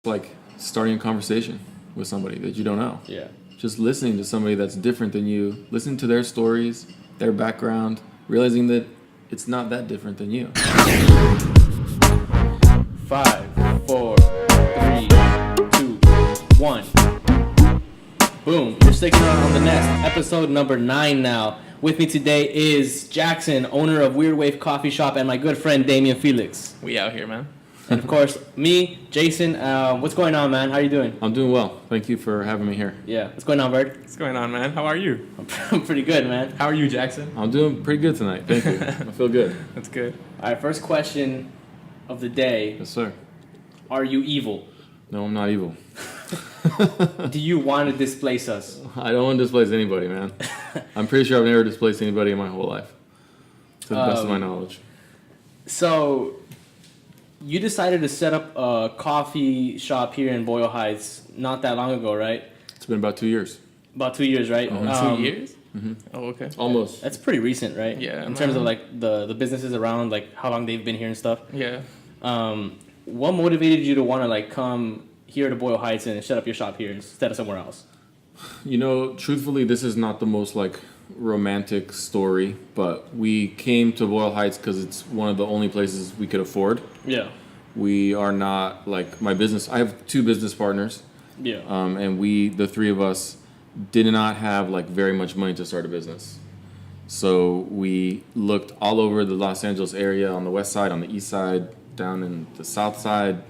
like starting a conversation with somebody that you don't know. Yeah. Just listening to somebody that's different than you, listening to their stories, their background, realizing that it's not that different than you. 5, 4, 3, 2, 1. Boom. You're sticking on TheNest. Episode number 9 now. With me today is Jackson, owner of Weird Wave Coffee Shop, and my good friend Damian Felix. We out here, man. And of course, me, Jason. What's going on, man? How you doing? I'm doing well. Thank you for having me here. Yeah. What's going on, Bird? What's going on, man? How are you? I'm pretty good, man. How are you, Jackson? I'm doing pretty good tonight. Thank you. I feel good. That's good. All right, first question of the day. Yes, sir. Are you evil? No, I'm not evil. Do you want to displace us? I don't want to displace anybody, man. I'm pretty sure I've never displaced anybody in my whole life, to the best of my knowledge. So, you decided to set up a coffee shop here in Boyle Heights not that long ago, right? It's been about 2 years. About 2 years, right? 2 years? Mm-hmm. Oh, okay. Almost. That's pretty recent, right? Yeah. In terms of like the businesses around, like how long they've been here and stuff. Yeah. What motivated you to want to like come here to Boyle Heights and set up your shop here instead of somewhere else? You know, truthfully, this is not the most like romantic story, but we came to Boyle Heights because it's one of the only places we could afford. Yeah. We are not like my business. I have 2 business partners. Yeah. And the 3 of us, did not have like very much money to start a business. So we looked all over the Los Angeles area, on the west side, on the east side, down in the south side,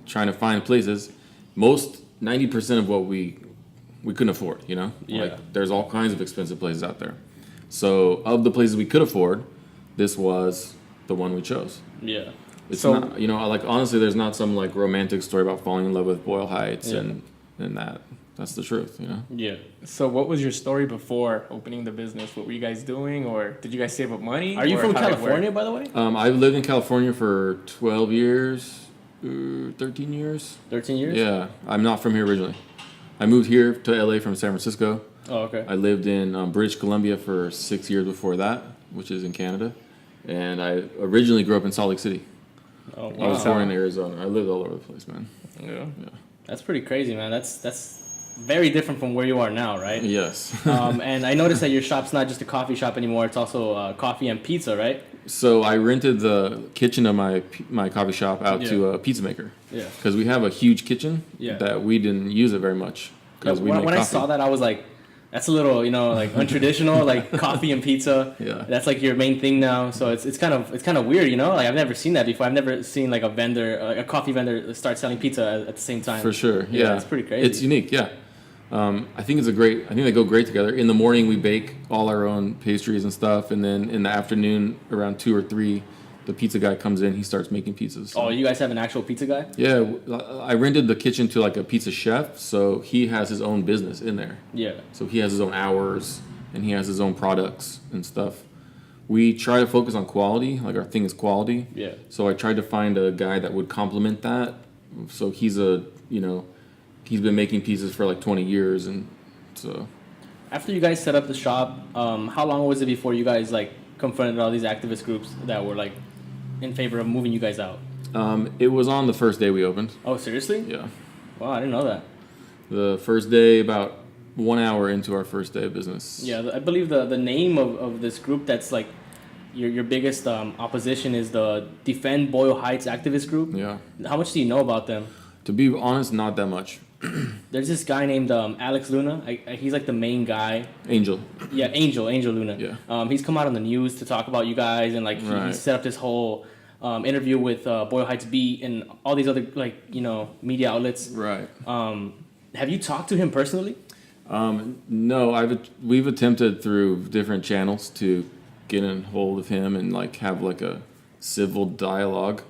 trying to find places. 90% of what we couldn't afford, you know? Yeah. Like there's all kinds of expensive places out there. So of the places we could afford, this was the one we chose. Yeah. It's So- not, you know, like honestly, there's not some like romantic story about falling in love with Boyle Heights and that's the truth, you know? Yeah. So what was your story before opening the business? What were you guys doing? Or did you guys save up money? Are you Or from how did it work? California, by the way? I've lived in California for 12 years, 13 years. 13 years? Yeah, I'm not from here originally. I moved here to LA from San Francisco. Oh, okay. I lived in British Columbia for 6 years before that, which is in Canada. And I originally grew up in Salt Lake City. Oh, I was wow. born in Arizona. I lived all over the place, man. Yeah. That's pretty crazy, man. That's very different from where you are now, right? Yes. And I noticed that your shop's not just a coffee shop anymore. It's also coffee and pizza, right? So I rented the kitchen of my coffee shop out to a pizza maker. Yeah. Because we have a huge kitchen that we didn't use it very much. Because we make when coffee. I saw that, I was like, that's a little, like untraditional, like coffee and pizza. Yeah. That's like your main thing now. So it's kind of weird, Like I've never seen that before. I've never seen like a coffee vendor start selling pizza at the same time. For sure. Yeah. It's pretty crazy. It's unique. Yeah. I think they go great together. In the morning, we bake all our own pastries and stuff. And then in the afternoon, around 2 or 3, the pizza guy comes in. He starts making pizzas. Oh, you guys have an actual pizza guy? Yeah. I rented the kitchen to like a pizza chef. So he has his own business in there. Yeah. So he has his own hours and he has his own products and stuff. We try to focus on quality. Like our thing is quality. Yeah. So I tried to find a guy that would complement that. So he's he's been making pizzas for like 20 years, and so. After you guys set up the shop, how long was it before you guys like confronted all these activist groups that were like in favor of moving you guys out? It was on the first day we opened. Oh, seriously? Yeah. Wow, I didn't know that. The first day, about 1 hour into our first day of business. Yeah, I believe the name of this group that's like your biggest opposition is the Defend Boyle Heights activist group. Yeah. How much do you know about them? To be honest, not that much. There's this guy named Alex Luna. He's like the main guy. Angel. Yeah, Angel Luna. Yeah. He's come out on the news to talk about you guys, and like he set up this whole interview with Boyle Heights Beat and all these other media outlets. Right. Have you talked to him personally? No, we've attempted through different channels to get in hold of him and like have like a civil dialogue.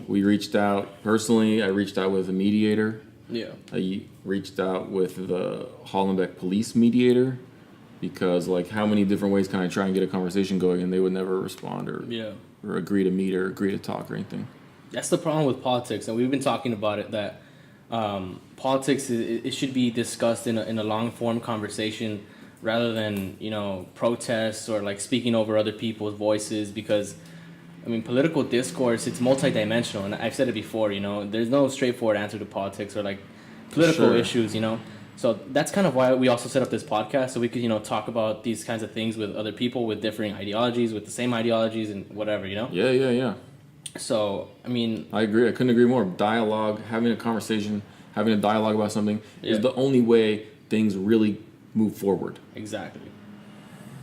We reached out personally. I reached out with a mediator. Yeah. I reached out with the Hollenbeck police mediator because like how many different ways can I try and get a conversation going, and they would never respond or agree to meet or agree to talk or anything. That's the problem with politics, and we've been talking about it, that politics it should be discussed in a long form conversation rather than protests or like speaking over other people's voices, because I mean, political discourse, it's multidimensional, and I've said it before, you know, there's no straightforward answer to politics or, like, political Sure. issues, you know? So that's kind of why we also set up this podcast, so we could, you know, talk about these kinds of things with other people with differing ideologies, with the same ideologies and whatever, you know? Yeah. So, I mean... I agree. I couldn't agree more. Dialogue, having a conversation, having a dialogue about something Yeah. is the only way things really move forward. Exactly.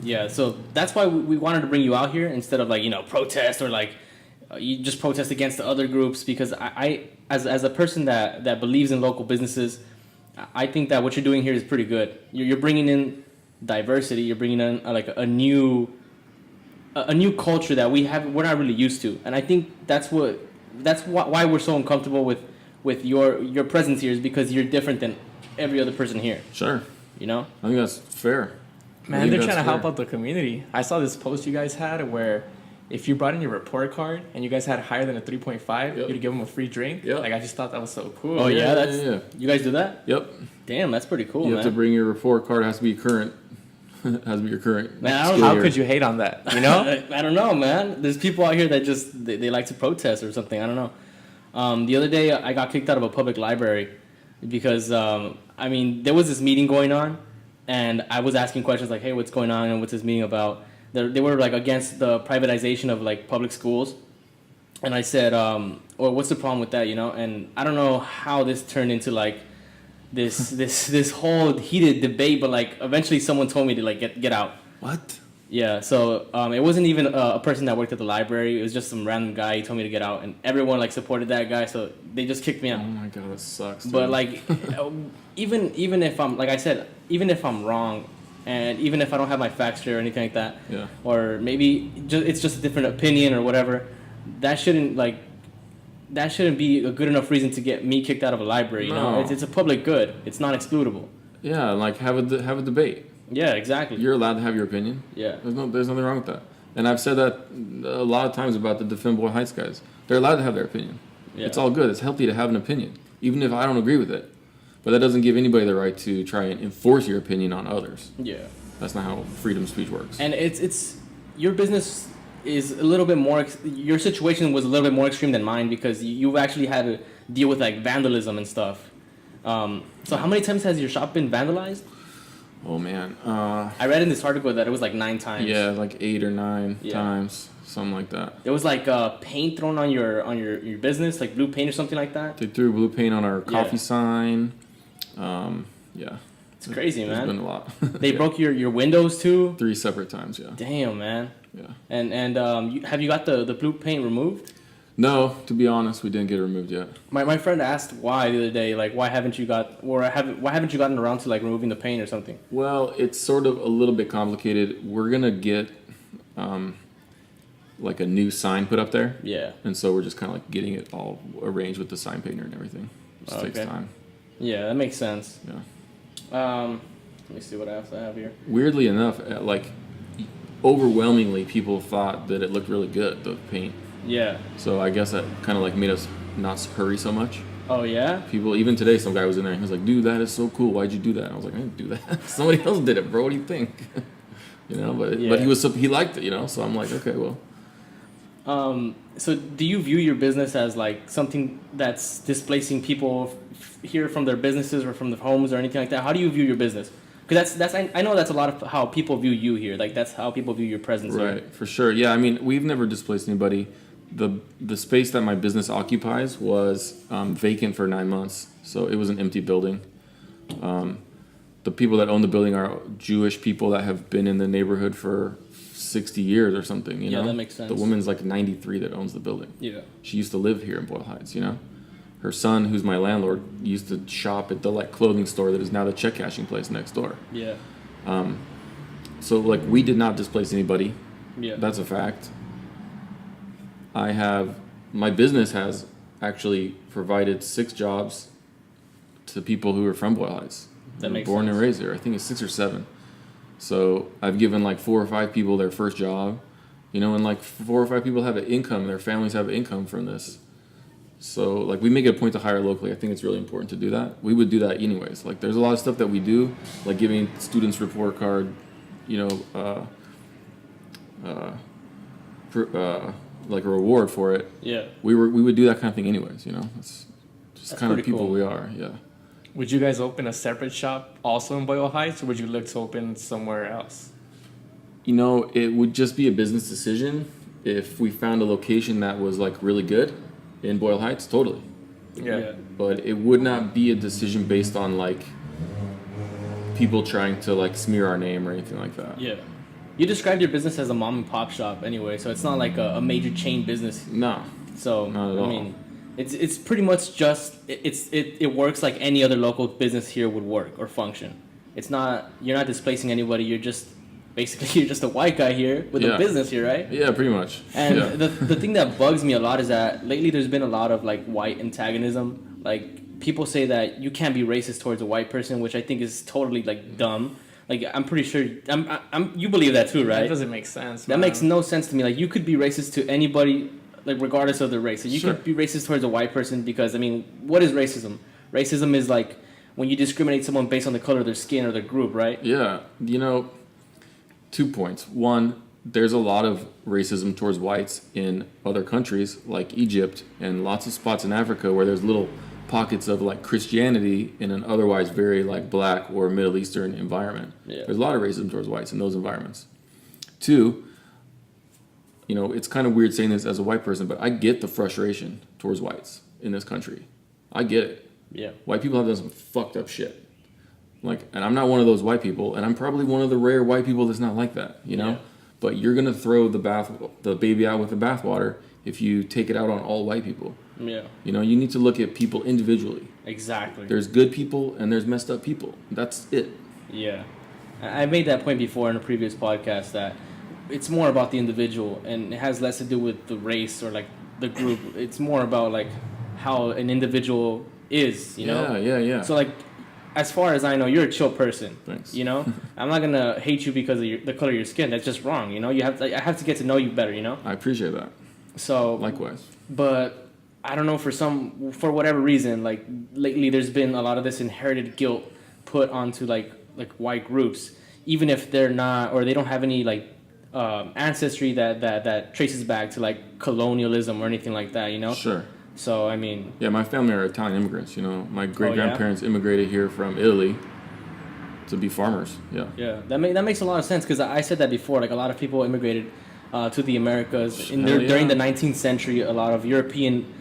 Yeah, so that's why we wanted to bring you out here instead of, like, you know, protest or, like, you just protest against the other groups, because I as a person that believes in local businesses, I think that what you're doing here is pretty good. You're bringing in diversity. You're bringing in a new culture that we're not really used to, and I think that's why we're so uncomfortable with your presence here, is because you're different than every other person here. Sure. You know? I think that's fair. Man, they're trying to help out the community. I saw this post you guys had where if you brought in your report card and you guys had higher than a 3.5, Yep. you'd give them a free drink. Yep. Like, I just thought that was so cool. Oh yeah, Yeah. you guys do that? Yep. Damn, that's pretty cool, You man. have to bring your report card. It has to be current. It has to be your current. Man, I don't- school How year. could you hate on that? You know? I don't know, man. There's people out here that just they like to protest or something. I don't know. The other day I got kicked out of a public library because I mean, there was this meeting going on, and I was asking questions like, "Hey, what's going on and what's this meeting about?" They were like against the privatization of like public schools, and I said, "Or what's the problem with that?" You know, and I don't know how this turned into like this whole heated debate, but like eventually someone told me to like get out. What? Yeah, so it wasn't even a person that worked at the library. It was just some random guy. He told me to get out, and everyone like supported that guy, so they just kicked me Oh out. my god, that sucks. Dude. But like, even if I'm, like I said, even if I'm wrong, and even if I don't have my facts straight or anything like that, Yeah. or maybe it's just a different opinion or whatever, that shouldn't be a good enough reason to get me kicked out of a library. You know, No. it's a public good. It's not excludable. Yeah, like have a debate. Yeah, exactly. You're allowed to have your opinion. Yeah. There's nothing wrong with that. And I've said that a lot of times about the Defend Boyle Heights guys. They're allowed to have their opinion. Yeah. It's all good. It's healthy to have an opinion, even if I don't agree with it. But that doesn't give anybody the right to try and enforce your opinion on others. Yeah. That's not how freedom of speech works. And it's your business is a little bit more. Your situation was a little bit more extreme than mine because you've actually had to deal with like vandalism and stuff. So how many times has your shop been vandalized? Oh man. I read in this article that it was like 9 times. Yeah, like 8 or 9 Yeah. times, something like that. There was like paint thrown on your business, like blue paint or something like that. They threw blue paint on our coffee Yeah. sign. Yeah. It's crazy, There's man. been a lot. They Yeah. broke your windows too. 3 separate times, yeah. Damn, man. Yeah. And have you got the blue paint removed? No, to be honest, we didn't get it removed yet. My friend asked why the other day, like why haven't you gotten around to like removing the paint or something? Well, it's sort of a little bit complicated. We're gonna get like a new sign put up there, Yeah. and so we're just kind of like getting it all arranged with the sign painter and everything. Just takes Okay. time. Yeah, that makes sense. Yeah. Let me see what else I have here. Weirdly enough, like overwhelmingly, people thought that it looked really good, the paint. Yeah. So I guess that kind of like made us not hurry so much. Oh yeah. People, even today, some guy was in there and he was like, "Dude, that is so cool. Why'd you do that?" And I was like, "I didn't do that. Somebody else did it, bro. What do you think?" You know, but Yeah. he liked it, you know. So I'm like, okay, well. So do you view your business as like something that's displacing people here from their businesses or from their homes or anything like that? How do you view your business? Because that's I know that's a lot of how people view you here. Like that's how people view your presence here. Right, for sure. Yeah, I mean, we've never displaced anybody. The space that my business occupies was vacant for 9 months, so it was an empty building. The people that own the building are Jewish people that have been in the neighborhood for 60 years or something, you Yeah, know? that makes sense. The woman's like 93 that owns the building. Yeah. She used to live here in Boyle Heights, you know? Her son, who's my landlord, used to shop at the like clothing store that is now the check cashing place next door. Yeah. So like we did not displace anybody. Yeah. That's a fact. My business has actually provided 6 jobs to people who are from Boyle Heights. That makes born sense. and raised there. I think it's 6 or 7. So I've given like 4 or 5 people their first job, you know, and like 4 or 5 people have an income. Their families have an income from this. So like we make it a point to hire locally. I think it's really important to do that. We would do that anyways. Like there's a lot of stuff that we do, like giving students report card, you know, like a reward for it, we would do that kind of thing anyways. That's kind of people we are. Yeah. Would you guys open a separate shop also in Boyle Heights, or would you look to open somewhere else? It would just be a business decision. If we found a location that was like really good in Boyle Heights, totally. Yeah. But it would not be a decision based on like people trying to like smear our name or anything like that. Yeah. You described your business as a mom and pop shop anyway, so it's not like a major chain business. No. So not at all. I mean, it's pretty much just it works like any other local business here would work or function. You're not displacing anybody. You're just a white guy here with a business here, right? Yeah, pretty much. And the thing that bugs me a lot is that lately there's been a lot of like white antagonism. Like people say that you can't be racist towards a white person, which I think is totally like dumb. Like I'm pretty sure you believe that too, right? That doesn't make sense. That makes no sense to me. Like you could be racist to anybody, like regardless of their race. So you could be racist towards a white person because I mean, what is racism? Racism is like when you discriminate someone based on the color of their skin or their group, right? Yeah, 2 points. One, there's a lot of racism towards whites in other countries like Egypt and lots of spots in Africa where there's little pockets of like Christianity in an otherwise very like black or Middle Eastern environment. Yeah. There's a lot of racism towards whites in those environments. Two, it's kind of weird saying this as a white person, but I get the frustration towards whites in this country. I get it. Yeah. White people have done some fucked up shit. And I'm not one of those white people, and I'm probably one of the rare white people that's not like that, Yeah. But you're gonna throw the baby out with the bathwater if you take it out on all white people. Yeah. You need to look at people individually. Exactly. There's good people and there's messed up people. That's it. Yeah. I made that point before in a previous podcast that it's more about the individual and it has less to do with the race or like the group. It's more about like how an individual is, Yeah. So like as far as I know, you're a chill person. Thanks. I'm not gonna hate you because of the color of your skin. That's just wrong. I have to get to know you better. I appreciate that. So likewise. But I don't know, for whatever reason, like lately there's been a lot of this inherited guilt put onto like white groups, even if they're not or they don't have any like ancestry that traces back to like colonialism or anything like that. Sure. So I mean. Yeah, my family are Italian immigrants. My great grandparents immigrated here from Italy to be farmers. Yeah. Yeah, that makes a lot of sense because I said that before. Like a lot of people immigrated to the Americas during the 19th century. A lot of European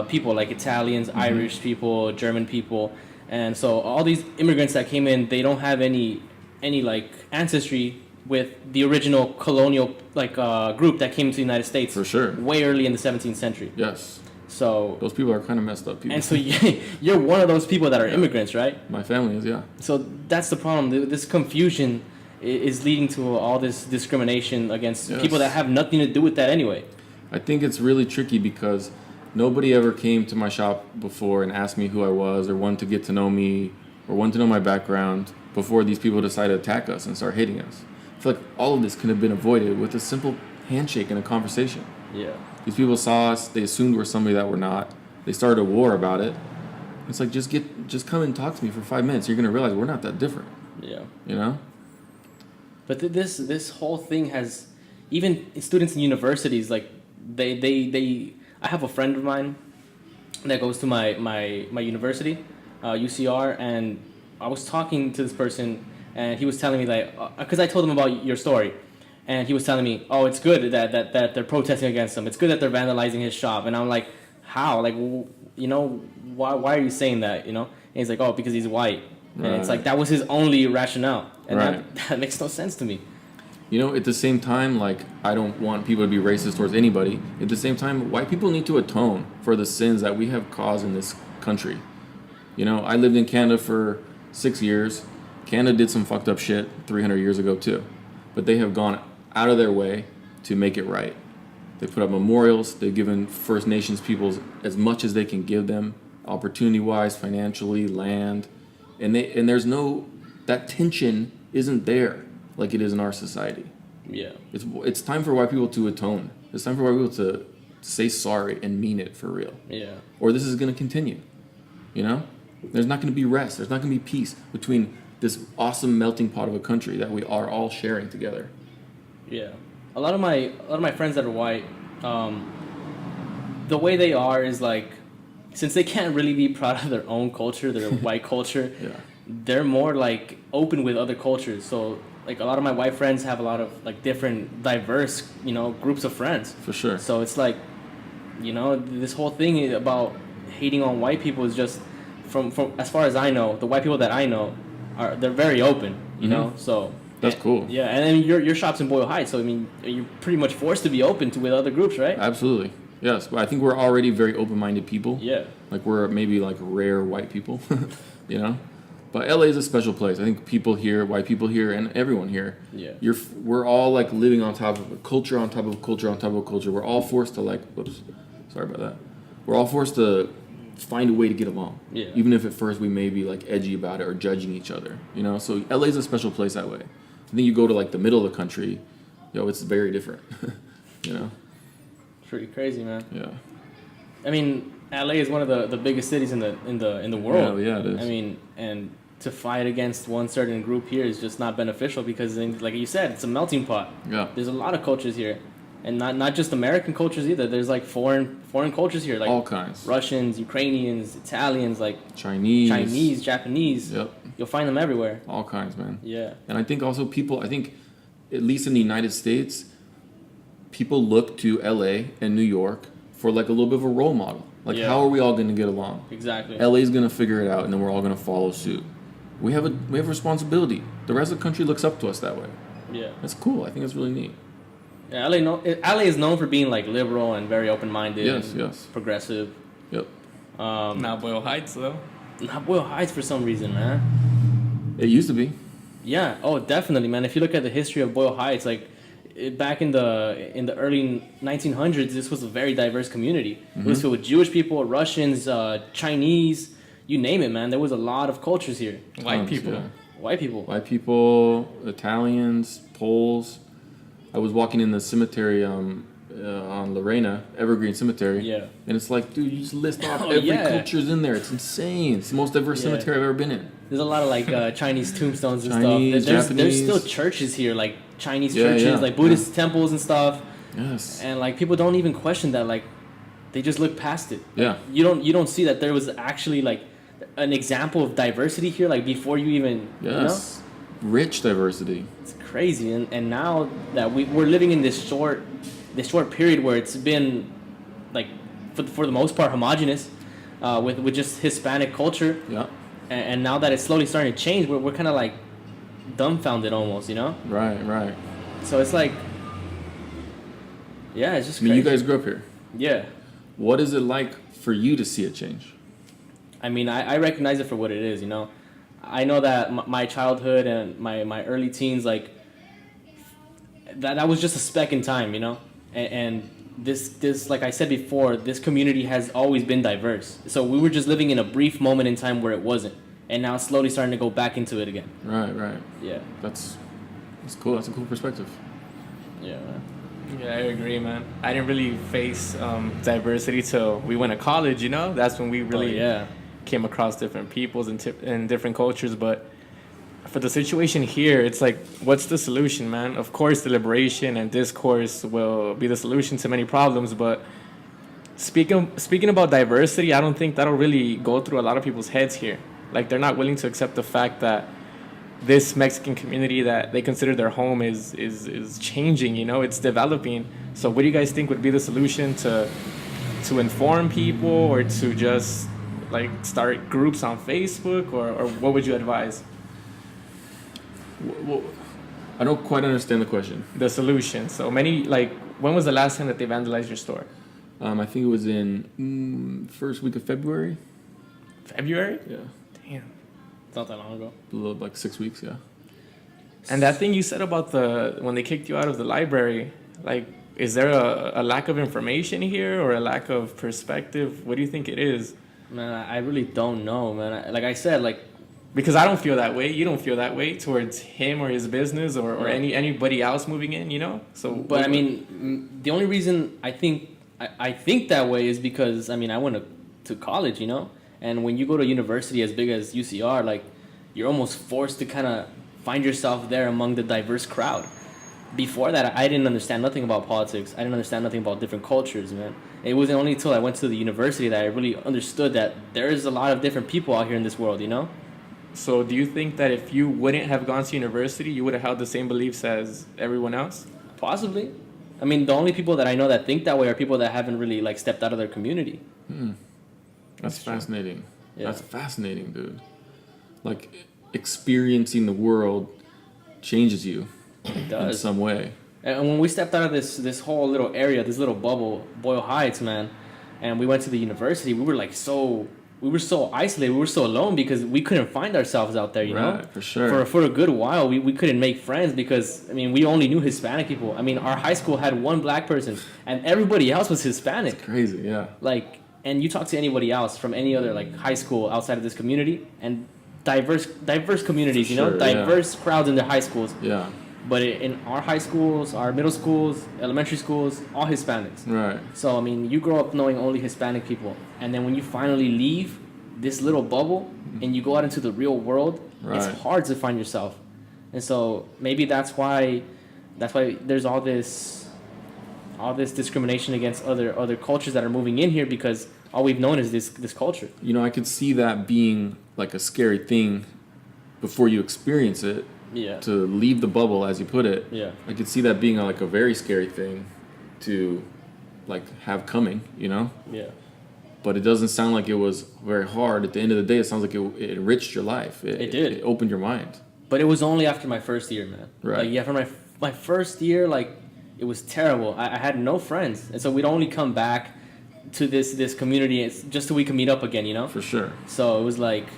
people, like Italians, Irish people, German people, and so all these immigrants that came in, they don't have any like ancestry with the original colonial like group that came to the United States. For sure. Way early in the 17th century. Yes. So those people are kind of messed up people. And so you're one of those people that are immigrants, right? My family is, yeah. So that's the problem. This confusion is leading to all this discrimination against people that have nothing to do with that anyway. I think it's really tricky because nobody ever came to my shop before and asked me who I was or wanted to get to know me or wanted to know my background before these people decided to attack us and start hating us. I feel like all of this could have been avoided with a simple handshake and a conversation. Yeah. These people saw us, they assumed we're somebody that we're not. They started a war about it. It's like, just come and talk to me for 5 minutes. You're going to realize we're not that different. Yeah. But this whole thing has, even students in universities, like, I have a friend of mine that goes to my university, UCR, and I was talking to this person, and he was telling me, like, because I told him about your story. And he was telling me, oh, it's good that they're protesting against him. It's good that they're vandalizing his shop. And I'm like, how? Like, why are you saying that, And he's like, oh, because he's white. Right. And it's like, that was his only rationale. And that makes no sense to me. At the same time, like, I don't want people to be racist towards anybody. At the same time, white people need to atone for the sins that we have caused in this country. I lived in Canada for 6 years. Canada did some fucked up shit 300 years ago, too. But they have gone out of their way to make it right. They put up memorials. They've given First Nations peoples as much as they can give them, opportunity-wise, financially, land, and there's no, that tension isn't there like it is in our society. Yeah. It's time for white people to atone. It's time for white people to say sorry and mean it for real. Yeah. Or this is going to continue. There's not going to be rest. There's not going to be peace between this awesome melting pot of a country that we are all sharing together. Yeah, a lot of my friends that are white, the way they are is like, since they can't really be proud of their own culture, their white culture, Yeah. they're more like open with other cultures. So like a lot of my white friends have a lot of like different diverse, groups of friends. For sure. So it's like, this whole thing about hating on white people is just from as far as I know, the white people that I know they're very open, you know. So That's cool. Yeah, and then your shop's in Boyle Heights, so I mean you're pretty much forced to be open to with other groups, right? Absolutely. Yes, but I think we're already very open-minded people. Yeah. Like we're maybe like rare white people, you know. But LA is a special place. I think people here, white people here, and everyone here. Yeah. We're all like living on top of a culture, on top of culture, on top of culture. We're all forced to sorry about that. We're all forced to find a way to get along. Yeah. Even if at first we may be like edgy about it or judging each other, you know. So LA is a special place that way. I think you go to like the middle of the country, it's very different, you know. Pretty crazy, man. Yeah. I mean, LA is one of the biggest cities in the world. Yeah, it is. I mean, and to fight against one certain group here is just not beneficial because, like you said, it's a melting pot. Yeah. There's a lot of cultures here, and not just American cultures either. There's like foreign cultures here, like all kinds. Russians, Ukrainians, Italians, like Chinese, Japanese. Yep. You'll find them everywhere. All kinds, man. Yeah. And I think also I think, at least in the United States, people look to LA and New York for like a little bit of a role model. Like, Yeah. how are we all going to get along? Exactly. LA's going to figure it out, and then we're all going to follow suit. We have a responsibility. The rest of the country looks up to us that way. Yeah. That's cool. I think it's really neat. Yeah, LA is known for being like liberal and very open-minded. Yes, and yes. progressive. Yep. Not Boyle Heights though. Not Boyle Heights for some reason, man. It used to be. Yeah. Oh, definitely, man. If you look at the history of Boyle Heights, like back in the early 1900s, this was a very diverse community. It was filled with Jewish people, Russians, Chinese, you name it, man. There was a lot of cultures here. White people. Yeah. White people. White people, Italians, Poles. I was walking in the cemetery on Lorena, Evergreen Cemetery. Yeah. And it's like, dude, you just list off Oh, every yeah. culture's in there. It's insane. It's the most diverse Yeah. cemetery I've ever been in. There's a lot of like Chinese tombstones and Chinese, stuff. There's Japanese. still churches here, like Chinese Yeah, churches, yeah, like Buddhist temples and stuff. Yes. And like people don't even question that. Like they just look past it. Yeah. You don't see that there was actually like an example of diversity here. Like before you even Yes. Rich diversity. It's crazy. And now that we're living in this short period where it's been like for the most part homogenous with just Hispanic culture. Yeah. And now that it's slowly starting to change, we're kind of like dumbfounded almost, Right. So it's like, yeah, it's just I mean, crazy. you guys grew up here. Yeah. What is it like for you to see a change? I mean, I recognize it for what it is, I know that my childhood and my early teens, like, that was just a speck in time, And this, like I said before, this community has always been diverse. So we were just living in a brief moment in time where it wasn't. And now it's slowly starting to go back into it again. Right. Yeah. That's cool. That's a cool perspective. Yeah, man. Yeah, I agree, man. I didn't really face diversity till we went to college, That's when we really came across different peoples and different cultures. But for the situation here, it's like, what's the solution, man? Of course, deliberation and discourse will be the solution to many problems. But speaking about diversity, I don't think that'll really go through a lot of people's heads here. Like, they're not willing to accept the fact that this Mexican community that they consider their home is changing, It's developing. So what do you guys think would be the solution to inform people, or to just like start groups on Facebook, or what would you advise? Well, I don't quite understand the question. The solution. So when was the last time that they vandalized your store? I think it was in first week of February. February? Yeah. Damn. It's not that long ago. A little, like 6 weeks, yeah. And that thing you said about when they kicked you out of the library, like, is there a lack of information here, or a lack of perspective? What do you think it is? Man, I really don't know, man. Like I said, like, because I don't feel that way. You don't feel that way towards him or his business or anybody else moving in, So, but I mean, the only reason I think that way is because I went to college, and when you go to university as big as UCR, like, you're almost forced to kind of find yourself there among the diverse crowd. before that, I didn't understand nothing about politics. I didn't understand nothing about different cultures, man. It wasn't only until I went to the university that I really understood that there is a lot of different people out here in this world, you know? So do you think that if you wouldn't have gone to university, you would have held the same beliefs as everyone else? Possibly. I mean, the only people that I know that think that way are people that haven't really like stepped out of their community. That's fascinating. Yeah. That's fascinating, dude. Like, experiencing the world changes you It does. in some way. And when we stepped out of this whole little area, this little bubble, Boyle Heights, man, and we went to the university, we were so isolated, we were so alone because we couldn't find ourselves out there, you know? Right, for sure. For a good while, we couldn't make friends because, I mean, we only knew Hispanic people. I mean, our high school had one black person, and everybody else was Hispanic. It's crazy, yeah. Like, and you talk to anybody else from any other, like, high school outside of this community, and diverse communities, you know? Sure, diverse crowds in their high schools. Yeah. But in our high schools, our middle schools, elementary schools, all Hispanics. Right. So, I mean, you grow up knowing only Hispanic people. And then when you finally leave this little bubble and you go out into the real world, it's hard to find yourself. And so maybe that's why there's all this discrimination against other cultures that are moving in here, because all we've known is this culture. You know, I could see that being like a scary thing before you experience it. Yeah. To leave the bubble, as you put it. Yeah. I could see that being like a very scary thing to like have coming, you know? Yeah. But it doesn't sound like it was very hard. At the end of the day, it sounds like it enriched your life. It did. It opened your mind. But it was only after my first year, man. Right. Like, yeah, for my first year, like, it was terrible. I had no friends. And so we'd only come back to this community just so we could meet up again, you know? For sure. So it was like,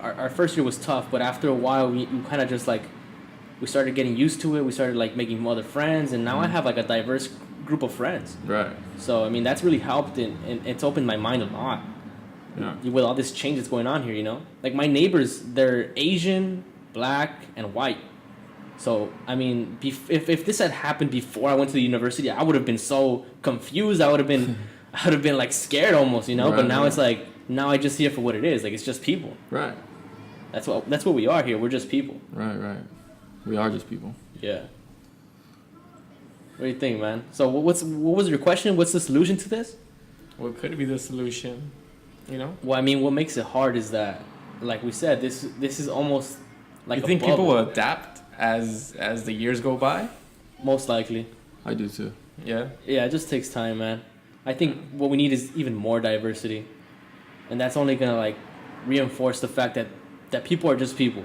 our first year was tough, but after a while, we kind of just, like, we started getting used to it. We started, like, making other friends, and now I have, like, a diverse group of friends. Right. So, I mean, that's really helped, and it's opened my mind a lot. Yeah. With all this change that's going on here, you know? Like, my neighbors, they're Asian, black, and white. So, I mean, if this had happened before I went to the university, I would have been so confused. I would have been, like, scared almost, you know? Right, but now right. it's like, now I just see it for what it is. Like, it's just people. Right. That's what we are here. We're just people. Right. We are just people. Yeah. What do you think, man? So what was your question? What's the solution to this? What could be the solution? You know? Well, I mean, what makes it hard is that, like we said, this is almost like you think bubble. people will adapt as the years go by? Most likely. I do too. Yeah. Yeah, it just takes time, man. I think what we need is even more diversity, and that's only gonna like reinforce the fact that people are just people,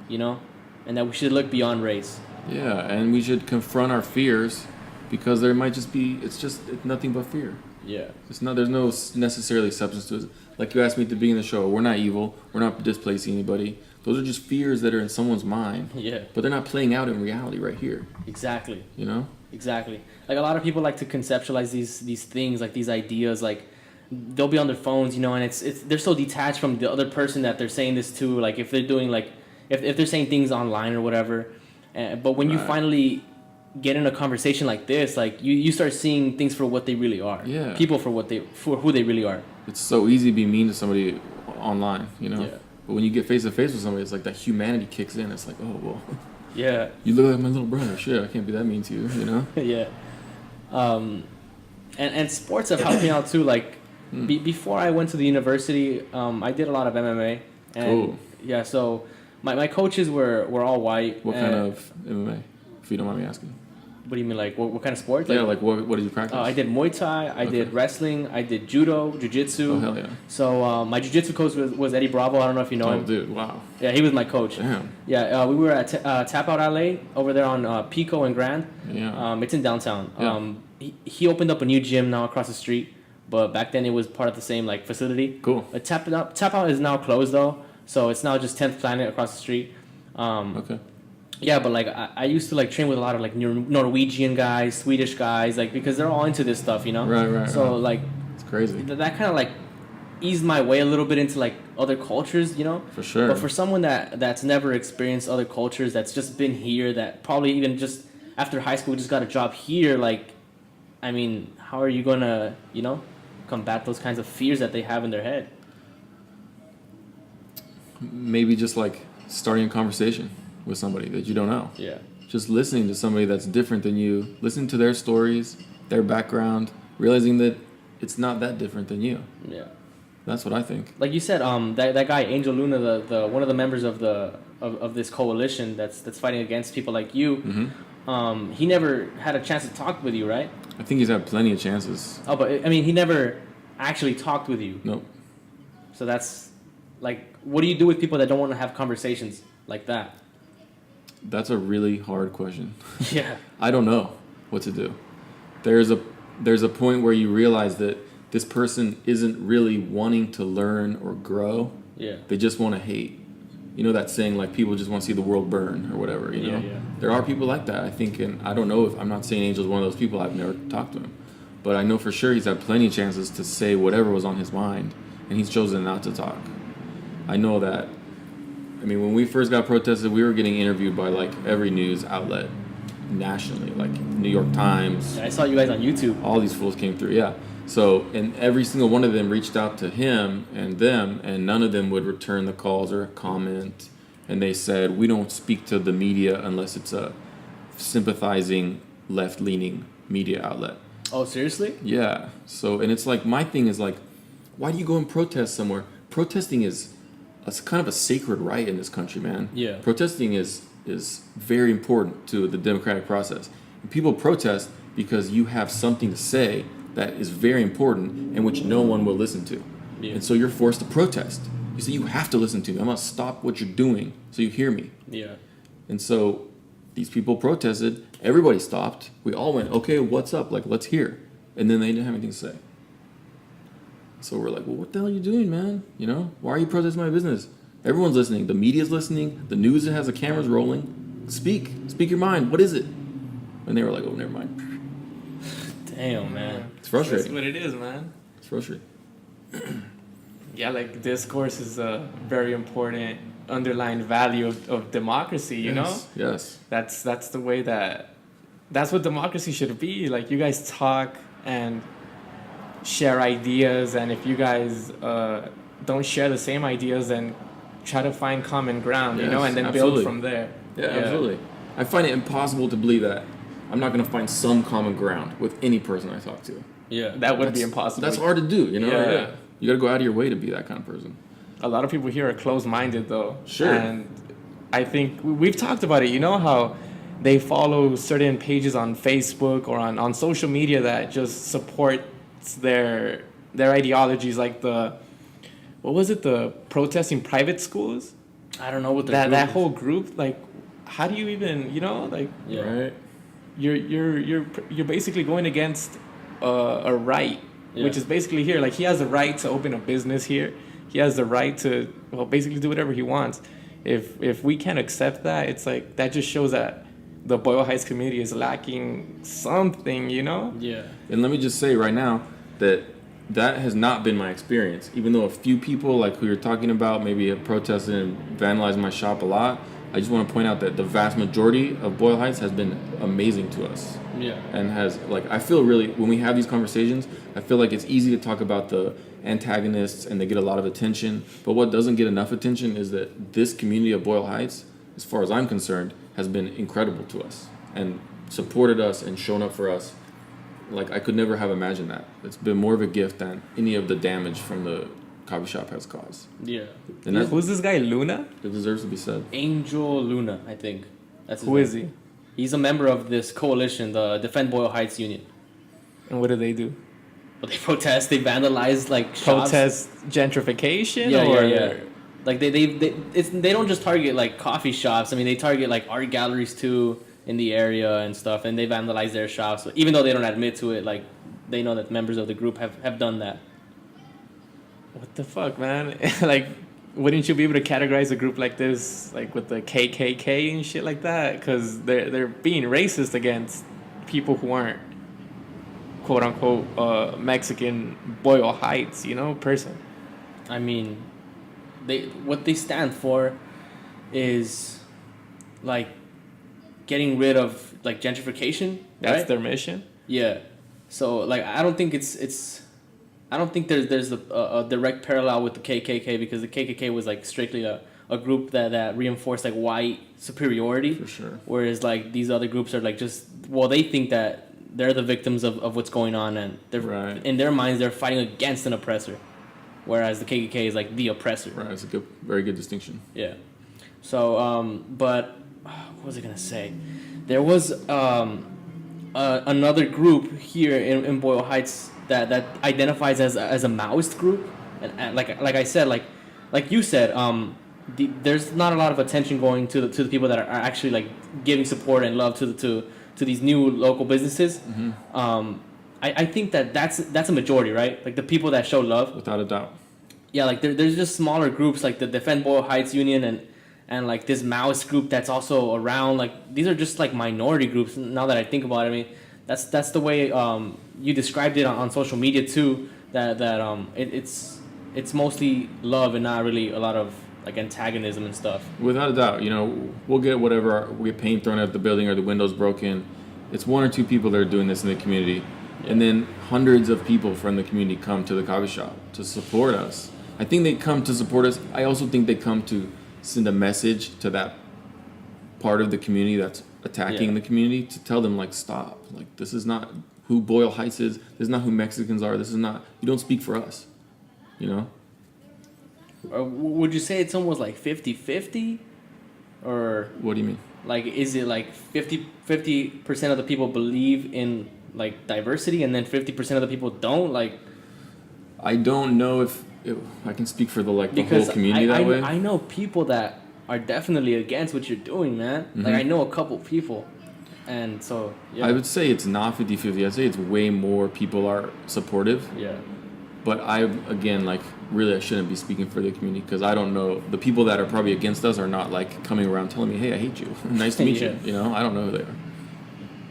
you know, and that we should look beyond race. Yeah, and we should confront our fears, because there might just be it's nothing but fear. Yeah. There's no necessarily substance to it. Like you asked me at the beginning of the show, we're not evil. We're not displacing anybody. Those are just fears that are in someone's mind. Yeah. But they're not playing out in reality right here. Exactly. You know? Exactly. Like, a lot of people like to conceptualize these things, like these ideas, like they'll be on their phones, you know, and it's they're so detached from the other person that they're saying this to. Like, if they're doing like if they're saying things online or whatever, but when you finally get in a conversation like this, like you start seeing things for what they really are. Yeah. People for who they really are. It's so easy to be mean to somebody online, you know? Yeah. But when you get face to face with somebody, it's like that humanity kicks in. It's like, oh, well, Yeah. you look like my little brother. Shit, I can't be that mean to you, you know? Yeah. And sports have helped me out too. Like, before I went to the university, I did a lot of MMA. And Cool. Yeah, so my coaches were all white. What kind of MMA, if you don't mind me asking? What do you mean, like, what kind of sport? Yeah, like what did you practice? I did Muay Thai, I did wrestling, I did judo, jiu-jitsu. Oh, hell yeah. So my jiu-jitsu coach was Eddie Bravo. I don't know if you know him. Oh, dude, wow. Yeah, he was my coach. Damn. Yeah, we were at Tap Out LA over there on Pico and Grand. Yeah. It's in downtown. Yeah. He opened up a new gym now across the street, but back then it was part of the same like facility. Cool. But Tap Out is now closed though, so it's now just 10th Planet across the street. Okay. Yeah, but like I used to like train with a lot of like Norwegian guys, Swedish guys, like because they're all into this stuff, you know. Right. So like It's crazy. that kind of like eased my way a little bit into like other cultures, you know. For sure. But for someone that's never experienced other cultures, that's just been here, that probably even just after high school just got a job here, like, I mean, how are you gonna, you know, combat those kinds of fears that they have in their head? Maybe just like starting a conversation with somebody that you don't know. Yeah. just listening to somebody that's different than you, listening to their stories, their background, realizing that it's not that different than you. Yeah. That's what I think. Like you said, that guy Angel Luna, the one of the members of this coalition that's fighting against people like you, he never had a chance to talk with you, right? I think he's had plenty of chances. Oh, but I mean, he never actually talked with you. Nope. So that's like, what do you do with people that don't want to have conversations like that? That's a really hard question. Yeah. I don't know what to do. There's a point where you realize that this person isn't really wanting to learn or grow. Yeah. They just want to hate. You know that saying, like, people just want to see the world burn or whatever, you know? Yeah. There are people like that, I think, and I don't know if, I'm not saying Angel's one of those people, I've never talked to him. But I know for sure he's had plenty of chances to say whatever was on his mind, and he's chosen not to talk. I know that. I mean, when we first got protested, we were getting interviewed by, like, every news outlet nationally, like New York Times. Yeah, I saw you guys on YouTube. All these fools came through, yeah. So, and every single one of them reached out to him and them, and none of them would return the calls or comment. And they said, we don't speak to the media unless it's a sympathizing, left-leaning media outlet. Oh, seriously? Yeah. So, and it's like, my thing is like, why do you go and protest somewhere? Protesting is kind of a sacred right in this country, man. Yeah. Protesting is very important to the democratic process. And people protest because you have something to say that is very important and which no one will listen to. Yeah. And so you're forced to protest. You say, you have to listen to me. I must stop what you're doing so you hear me. Yeah. And so these people protested. Everybody stopped. We all went, okay, what's up? Like, let's hear. And then they didn't have anything to say. So we're like, well, what the hell are you doing, man? You know, why are you protesting my business? Everyone's listening. The media's listening. The news has the cameras rolling. Speak your mind. What is it? And they were like, oh, never mind. Damn, man. It's frustrating. That's what it is, man. It's frustrating. Yeah, like discourse is a very important underlying value of democracy, you know? Yes. That's the way that's what democracy should be. Like, you guys talk and share ideas, and if you guys don't share the same ideas, then try to find common ground, you know, and then absolutely. build from there. Yeah, absolutely. I find it impossible to believe that I'm not going to find some common ground with any person I talk to. Yeah. That would be impossible. That's hard to do, you know? Yeah. You got to go out of your way to be that kind of person. A lot of people here are closed-minded, though. Sure. And I think we've talked about it. You know how they follow certain pages on Facebook or on social media that just supports their ideologies, like the protesting private schools? I don't know what that whole group. Like, how do you even, you know, like, Right? you're basically going against a right, which is basically here. Like, he has the right to open a business here. He has the right to, well, basically do whatever he wants. If we can't accept that, it's like, that just shows that the Boyle Heights community is lacking something, you know? Yeah. And let me just say right now that has not been my experience. Even though a few people, like who you're talking about, maybe have protested and vandalized my shop a lot, I just want to point out that the vast majority of Boyle Heights has been amazing to us. Yeah. And has, like, I feel really, when we have these conversations, I feel like it's easy to talk about the antagonists and they get a lot of attention. But what doesn't get enough attention is that this community of Boyle Heights, as far as I'm concerned, has been incredible to us and supported us and shown up for us. Like, I could never have imagined that. It's been more of a gift than any of the damage from the coffee shop has caused. Yeah. And that, Who's this guy, Luna? it deserves to be said. Angel Luna, I think. That's his Who name. is he? He's a member of this coalition, the Defend Boyle Heights Union. And what do they do? But they protest, they vandalize like shops. Protest gentrification? Yeah, or yeah. Like they don't just target like coffee shops. I mean, they target like art galleries too in the area and stuff, and they vandalize their shops. So even though they don't admit to it, like they know that members of the group have done that. What the fuck, man? Like, wouldn't you be able to categorize a group like this, like with the KKK and shit like that? Because they're being racist against people who aren't quote unquote Mexican Boyle Heights, you know, person. I mean, what they stand for is like getting rid of like gentrification. That's right? their mission. Yeah. So like I don't think I don't think there's a direct parallel with the KKK because the KKK was like strictly a a group that reinforce like white superiority. For sure. Whereas like these other groups are like they think that they're the victims of what's going on, and they're in their minds they're fighting against an oppressor, whereas the KKK is like the oppressor. Right, it's a very good distinction. Yeah. So, but what was I gonna say? There was another group here in Boyle Heights that identifies as a Maoist group, and like I said, like you said, there's not a lot of attention going to the people that are actually like giving support and love to these new local businesses. Mm-hmm. I think that's a majority, right? Like the people that show love. Without a doubt. Yeah, like there's just smaller groups like the Defend Boyle Heights Union and like this Maoist group that's also around. Like these are just like minority groups. Now that I think about it, I mean that's the way you described it on social media too. That it's mostly love and not really a lot of like antagonism and stuff. Without a doubt, we'll get whatever we get paint thrown at the building or the windows broken. It's one or two people that are doing this in the community, and then hundreds of people from the community come to the coffee shop to support us. I think they come to support us. I also think they come to send a message to that part of the community that's attacking the community, to tell them like, stop, like this is not who Boyle Heights is. This is not who Mexicans are. This is not, you don't speak for us, Or would you say it's almost like 50-50? Or what do you mean? Like, is it like 50% of the people believe in like diversity and then 50% of the people don't? Like, I don't know if I can speak for the whole community that way. I know people that are definitely against what you're doing, man. Mm-hmm. Like I know a couple people, and so yeah. I would say it's not 50-50. I'd say it's way more people are supportive. Yeah. But I shouldn't be speaking for the community, because I don't know. The people that are probably against us are not like coming around telling me, hey, I hate you. Nice to meet you. I don't know who they are.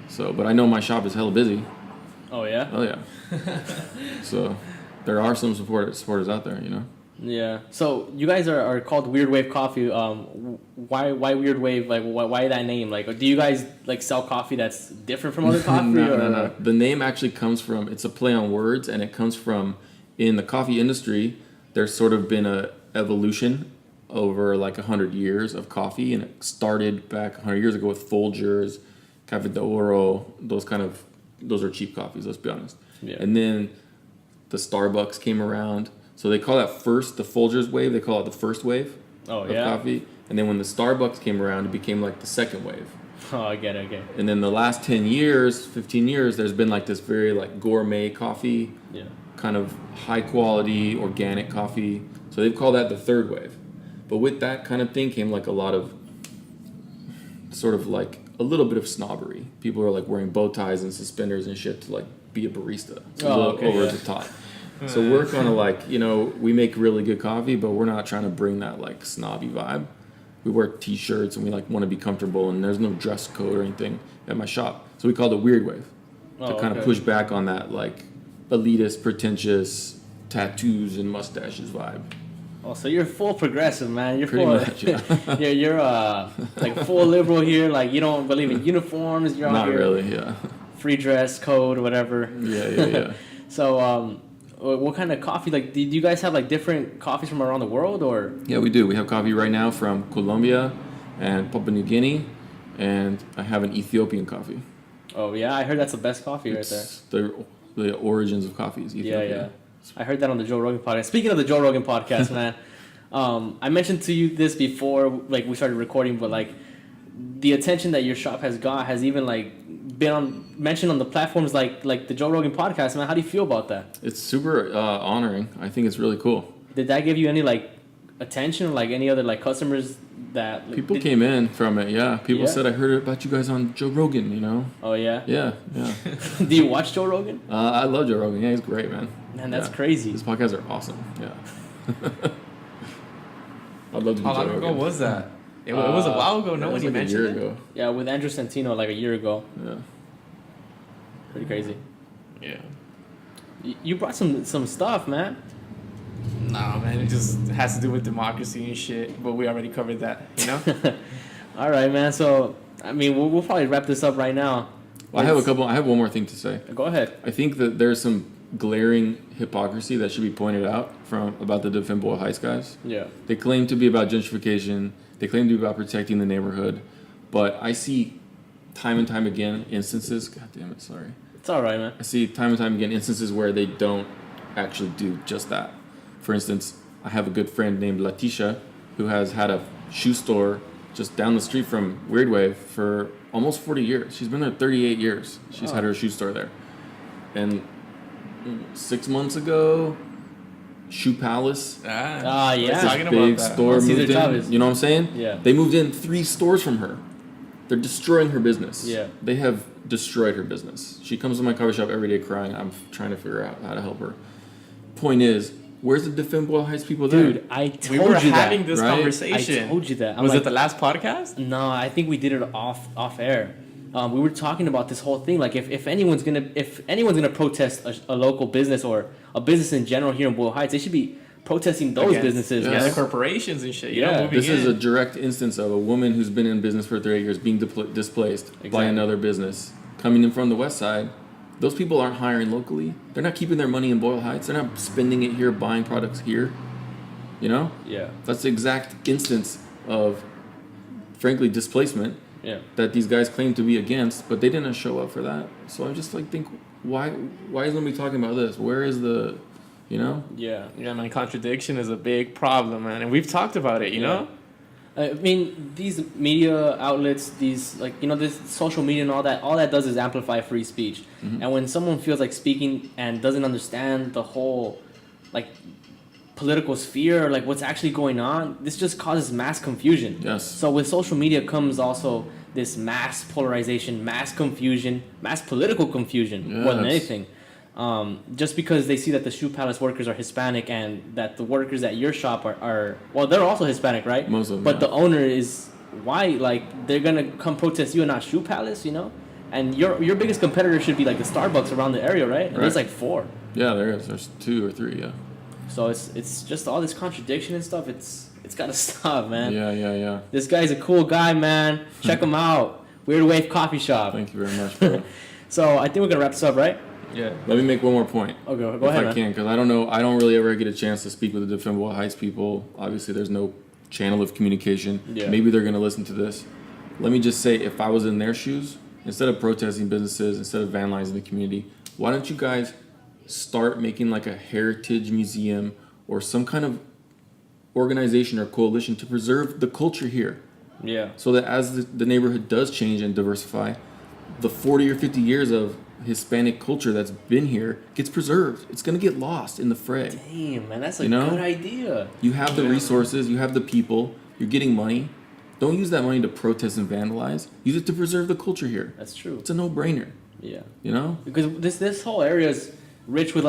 So, but I know my shop is hella busy. Oh yeah? Oh yeah. So there are some supporters out there, Yeah. So you guys are called Weird Wave Coffee. Why Weird Wave? Like why that name? Like do you guys like sell coffee that's different from other coffee? No. The name actually comes from, it's a play on words, and it comes from, in the coffee industry, there's sort of been a evolution over like 100 years of coffee, and it started back 100 years ago with Folgers, Café de Oro, those are cheap coffees, let's be honest. Yeah. And then the Starbucks came around, so they call that first, the Folgers wave, they call it the first wave of coffee. And then when the Starbucks came around, it became like the second wave. Oh, I get it. And then the last 10 years, 15 years, there's been like this very like gourmet coffee, kind of high quality organic coffee. So they've called that the third wave. But with that kind of thing came like a lot of sort of like a little bit of snobbery. People are like wearing bow ties and suspenders and shit to like be a barista. Over the top. So we're kind of like, we make really good coffee, but we're not trying to bring that like snobby vibe. We wear t-shirts and we like want to be comfortable, and there's no dress code or anything at my shop. So we call it Weird Wave to kind of push back on that like elitist, pretentious tattoos and mustaches vibe. Oh, so you're full progressive, man. You're pretty full, much, yeah. you're like full liberal here. Like you don't believe in uniforms. You're not here, really, yeah. Free dress code, whatever. Yeah. So, what kind of coffee? Like, do you guys have like different coffees from around the world, or? Yeah, we do. We have coffee right now from Colombia and Papua New Guinea, and I have an Ethiopian coffee. Oh yeah, I heard that's the best coffee right there. The origins of coffee is Ethiopia. Yeah. I heard that on the Joe Rogan podcast. Speaking of the Joe Rogan podcast, man, I mentioned to you this before, like we started recording, but like the attention that your shop has even like been mentioned on the platforms like the Joe Rogan podcast, man. How do you feel about that? It's super honoring. I think it's really cool. Did that give you any like attention, like any other like customers that people came in from it? Yeah, people said, I heard about you guys on Joe Rogan. Oh yeah. Yeah. Do you watch Joe Rogan? I love Joe Rogan. Yeah, he's great, man. Man, that's crazy. His podcasts are awesome. Yeah. I'd love to do How long ago was that? It was a while ago. No one like mentioned a year ago. Yeah, with Andrew Santino like a year ago. Yeah. Pretty crazy. Yeah. You brought some stuff, man. Nah, man, it just has to do with democracy and shit. But we already covered that, All right, man. So, I mean, we'll probably wrap this up right now. Well, I have one more thing to say. Go ahead. I think that there's some glaring hypocrisy that should be pointed out about the Defend Boyle Heights guys. Yeah. They claim to be about gentrification. They claim to be about protecting the neighborhood. But I see time and time again instances. God damn it, sorry. It's all right, man. I see time and time again instances where they don't actually do just that. For instance, I have a good friend named Letitia who has had a shoe store just down the street from Weird Wave for almost 40 years. She's been there 38 years. She's had her shoe store there. And 6 months ago, Shoe Palace. Yeah. Talking about big that. store Cesar moved in. Chavez. You know what I'm saying? Yeah. They moved in 3 stores from her. They're destroying her business. Yeah. They have destroyed her business. She comes to my coffee shop every day crying. I'm trying to figure out how to help her. Point is, where's the Defend Boyle Heights people there? Dude, I told We were you having that. this right? conversation. I told you that. Was it the last podcast? No, I think we did it off air. We were talking about this whole thing. Like, if anyone's gonna protest a local business or a business in general here in Boyle Heights, they should be protesting those Against- businesses. Yeah, Yes. the corporations and shit. Yeah. Moving This is a in. direct instance of a woman who's been in business for 38 years being displaced by Exactly. another business coming in from the west side. Those people aren't hiring locally. They're not keeping their money in Boyle Heights. They're not spending it here, buying products here. You know? Yeah, That's the exact instance of, frankly, displacement yeah. that these guys claim to be against, but they didn't show up for that. So I just think, why is nobody talking about this? Where is the, you know? Yeah. Yeah, man, contradiction is a big problem, man. And we've talked about it, you know? I mean, these media outlets, these this social media and all that does is amplify free speech. Mm-hmm. And when someone feels like speaking and doesn't understand the whole, political sphere or what's actually going on, this just causes mass confusion. Yes. So with social media comes also this mass polarization, mass confusion, mass political confusion more than Yes. anything. Just because they see that the Shoe Palace workers are Hispanic and that the workers at your shop are they're also Hispanic, right? Most of them, But yeah. the owner is white. They're gonna come protest you and not Shoe Palace, you know? And your biggest competitor should be the Starbucks around the area, right? And Right. there's 4. Yeah, there is. There's 2 or 3, yeah. So it's just all this contradiction and stuff. It's gotta stop, man. Yeah. This guy's a cool guy, man. Check him out. Weird Wave Coffee Shop. Thank you very much, bro. So I think we're gonna wrap this up, right? Yeah. Let me make one more point. Okay, go if ahead, I man. can, because I don't really ever get a chance to speak with the Defend Boyle Heights people. Obviously, there's no channel of communication. Yeah. Maybe they're going to listen to this. Let me just say, if I was in their shoes, instead of protesting businesses, instead of vandalizing the community, why don't you guys start making a heritage museum or some kind of organization or coalition to preserve the culture here, Yeah. so that as the neighborhood does change and diversify, the 40 or 50 years of Hispanic culture that's been here gets preserved. It's going to get lost in the fray. Damn, man, that's a You know? good idea. You have the resources, you have the people, you're getting money. Don't use that money to protest and vandalize. Use it to preserve the culture here. That's true. It's a no-brainer, Yeah. you know? Because this whole area is rich with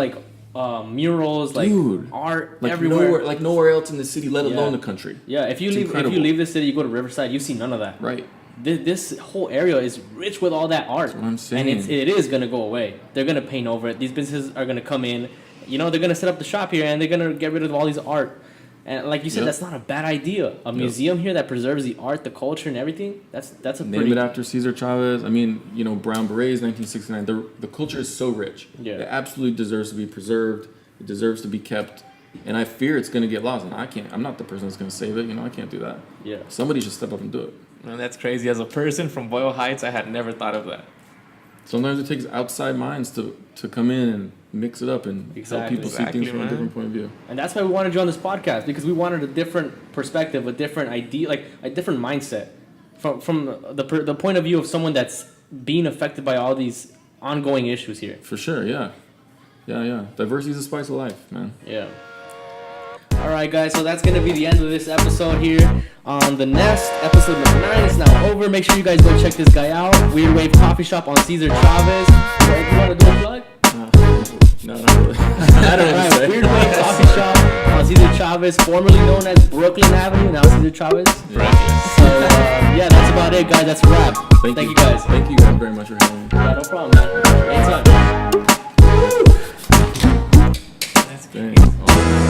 murals, Dude, art everywhere. Nowhere else in the city, let Yeah. alone the country. Yeah, if you It's leave incredible. the city, you go to Riverside, you see none of that. Right. This whole area is rich with all that art. That's what I'm saying. And it is going to go away. They're going to paint over it. These businesses are going to come in. They're going to set up the shop here and they're going to get rid of all these art. And like you said, Yep. that's not a bad idea. A museum here that preserves the art, the culture, and everything. That's a Name pretty. it after Cesar Chavez. I mean, Brown Berets, 1969. The culture is so rich. Yeah. It absolutely deserves to be preserved. It deserves to be kept. And I fear it's going to get lost. And I'm not the person that's going to save it. I can't do that. Yeah. Somebody should step up and do it. Man, that's crazy. As a person from Boyle Heights, I had never thought of that. Sometimes it takes outside minds to come in and mix it up and Exactly. help people see things from Exactly, a different point of view. And that's why we wanted you on this podcast, because we wanted a different perspective, a different idea, a different mindset from the point of view of someone that's being affected by all these ongoing issues here. For sure, yeah. Yeah. Diversity is the spice of life, man. Yeah. All right, guys. So that's gonna be the end of this episode here on TheNest. Episode number 9 is now over. Make sure you guys go check this guy out. Weird Wave Coffee Shop on Cesar Chavez. You want to do a plug? No, not really. I don't know. Weird Wave Coffee Shop on Cesar Chavez, formerly known as Brooklyn Avenue, now Cesar Chavez. So yeah, that's about it, guys. That's a wrap. Thank you guys. Thank you guys very much for having me. Yeah, no problem, man. Anytime. That's Thanks. Awesome.